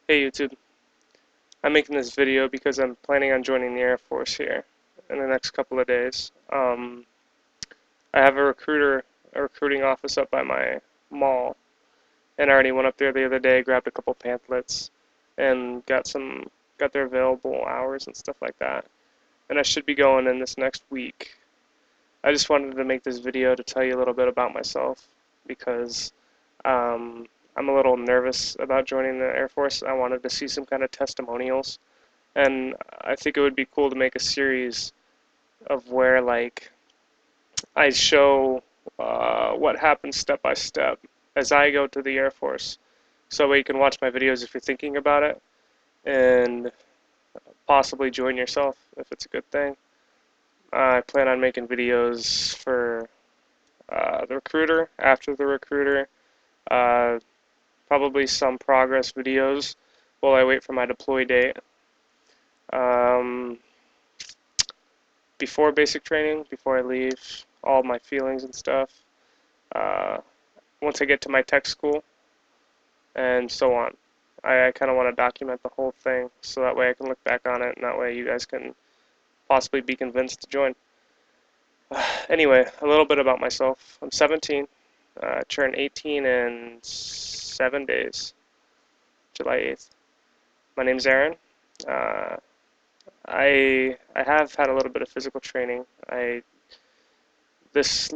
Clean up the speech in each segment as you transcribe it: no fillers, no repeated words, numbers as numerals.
Hey YouTube, I'm making this video because I'm planning on joining the Air Force here in the next couple of days. I have a recruiting office up by my mall, and I already went up there the other day, grabbed a couple pamphlets, and got their available hours and stuff like that. And I should be going in this next week. I just wanted to make this video to tell you a little bit about myself because um, I'm a little nervous about joining the Air Force. I wanted to see some kind of testimonials. And I think it would be cool to make a series of where like I show what happens step by step as I go to the Air Force. So you can watch my videos if you're thinking about it and possibly join yourself if it's a good thing. I plan on making videos for the recruiter, after the recruiter, uh, probably some progress videos while I wait for my deploy date. Um, Before basic training, before I leave, all my feelings and stuff. Uh, Once I get to my tech school, and so on. I kind of want to document the whole thing so that way I can look back on it, and that way you guys can possibly be convinced to join. Anyway, a little bit about myself. I'm 17, turn 18 in 7 days, July 8th. My name's Aaron. Uh, I have had a little bit of physical training. I just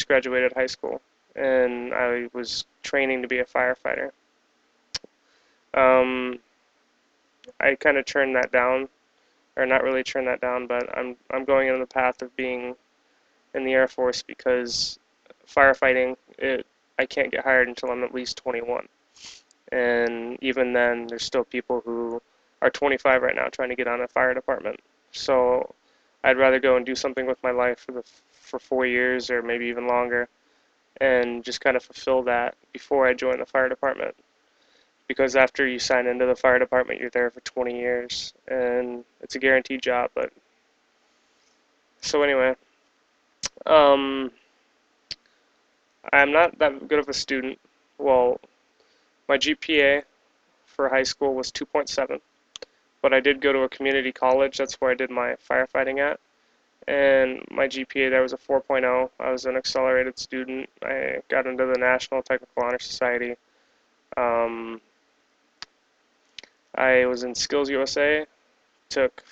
graduated high school, and I was training to be a firefighter. Um, I kind of turned that down, or not really turned that down, but I'm going in the path of being in the Air Force because firefighting, I can't get hired until I'm at least 21, and even then, there's still people who are 25 right now trying to get on a fire department. So I'd rather go and do something with my life for 4 years or maybe even longer, and just kind of fulfill that before I join the fire department. Because after you sign into the fire department, you're there for 20 years, and it's a guaranteed job. But so anyway, um, I'm not that good of a student. Well, my GPA for high school was 2.7, but I did go to a community college. That's where I did my firefighting at, and my GPA there was a 4.0. I was an accelerated student. I got into the National Technical Honor Society. Um, I was in Skills USA, took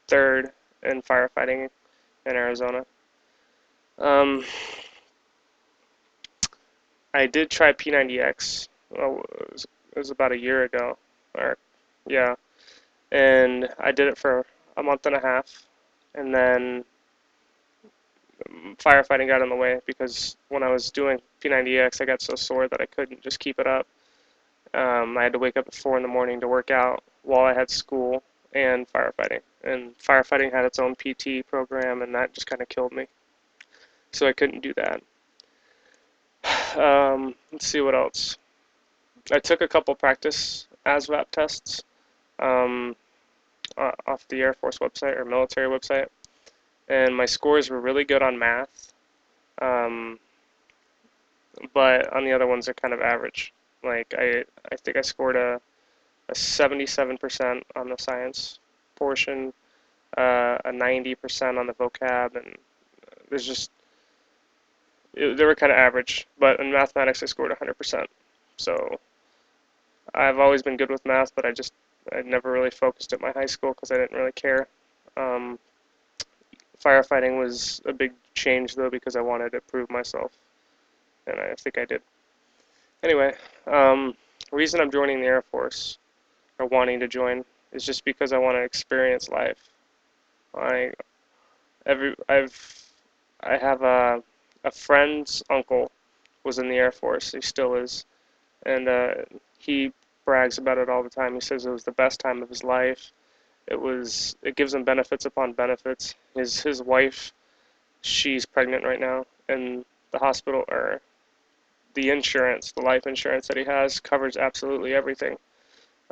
third in firefighting in Arizona. Um, I did try P90X. Oh, it was about a year ago, or yeah, and I did it for a month and a half, and then firefighting got in the way because when I was doing P90X, I got so sore that I couldn't just keep it up. I had to wake up at 4 in the morning to work out while I had school and firefighting. And firefighting had its own PT program, and that just kind of killed me. So I couldn't do that. Let's see what else. I took a couple practice ASVAB tests um, off the Air Force website or military website, and my scores were really good on math, um, but on the other ones they're kind of average. Like I think I scored a 77% on the science portion, a 90% on the vocab, and there's just they were kind of average. But in mathematics, I scored 100%. So I've always been good with math, but I never really focused at my high school because I didn't really care. Um, Firefighting was a big change though because I wanted to prove myself, and I think I did. Anyway, reason I'm joining the Air Force or wanting to join is just because I want to experience life. I every I have a friend's uncle was in the Air Force. He still is, and he brags about it all the time. He says it was the best time of his life. It gives him benefits upon benefits. His wife, she's pregnant right now, and the hospital or the insurance, the life insurance that he has covers absolutely everything.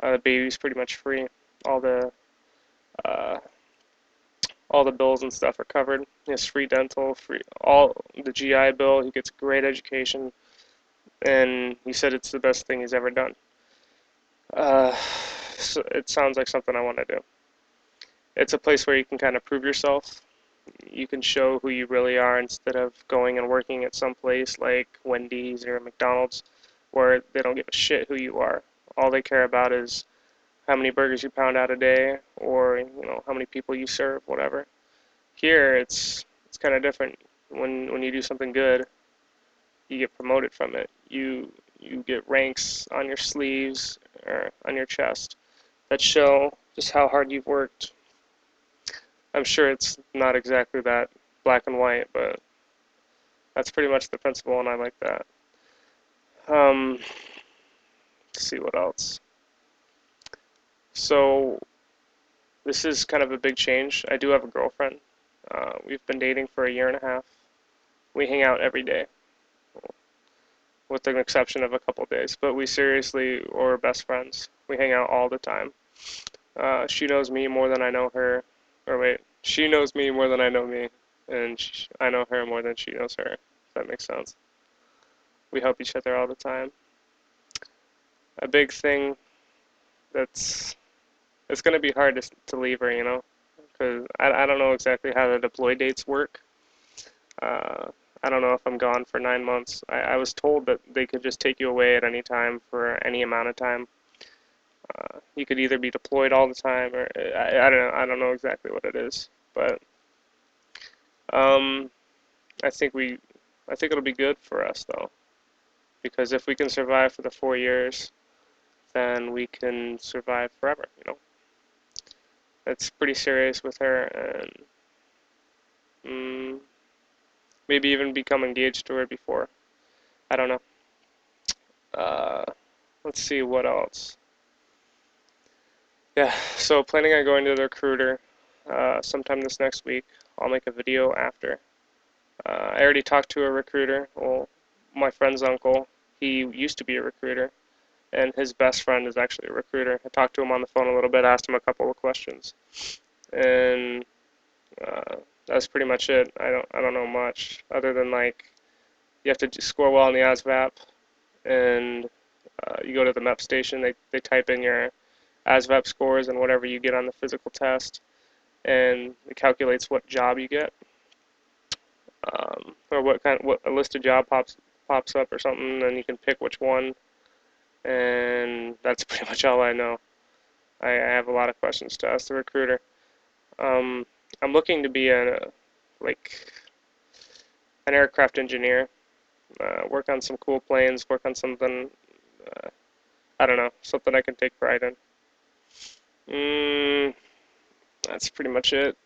The baby's pretty much free. All the uh, all the bills and stuff are covered. He has free dental, free all the GI Bill. He gets great education, and he said it's the best thing he's ever done. Uh, so it sounds like something I want to do. It's a place where you can kind of prove yourself. You can show who you really are instead of going and working at some place like Wendy's or McDonald's where they don't give a shit who you are. All they care about is how many burgers you pound out a day or how many people you serve, whatever. Here it's kind of different. When you do something good, you get promoted from it. You get ranks on your sleeves or on your chest that show just how hard you've worked. I'm sure it's not exactly that black and white, but that's pretty much the principle, and I like that. Um, let's see what else. So this is kind of a big change. I do have a girlfriend. We've been dating for a year and a half. We hang out every day, with an exception of a couple days. But we seriously are best friends. We hang out all the time. She knows me more than I know her. Or wait, she knows me more than I know me, and I know her more than she knows her. If that makes sense. We help each other all the time. A big thing that's it's gonna be hard to leave her, because I don't know exactly how the deploy dates work. Uh, I don't know if I'm gone for 9 months. I was told that they could just take you away at any time for any amount of time. You could either be deployed all the time, or I don't know. I don't know exactly what it is, but um, I think we, I think it'll be good for us though, because if we can survive for the 4 years, then we can survive forever. It's pretty serious with her, and mm, maybe even become engaged to her before. I don't know. Uh, let's see what else. Yeah, so planning on going to the recruiter sometime this next week. I'll make a video after. I already talked to a recruiter. Well, my friend's uncle, he used to be a recruiter, and his best friend is actually a recruiter. I talked to him on the phone a little bit, asked him a couple of questions, and uh, that's pretty much it. I don't know much other than like you have to score well on the ASVAB, and you go to the MEP station. They type in your ASVAB scores and whatever you get on the physical test, and it calculates what job you get, or what a list of job pops up or something, and you can pick which one. And that's pretty much all I know. I have a lot of questions to ask the recruiter. Um, I'm looking to be like an aircraft engineer, work on some cool planes, work on something, uh, I don't know, something I can take pride in. Mm, that's pretty much it.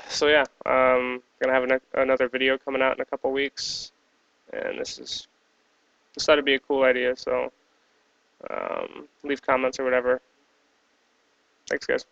So yeah, gonna have another video coming out in a couple weeks, and this ought to be a cool idea. So leave comments or whatever. Thanks, guys.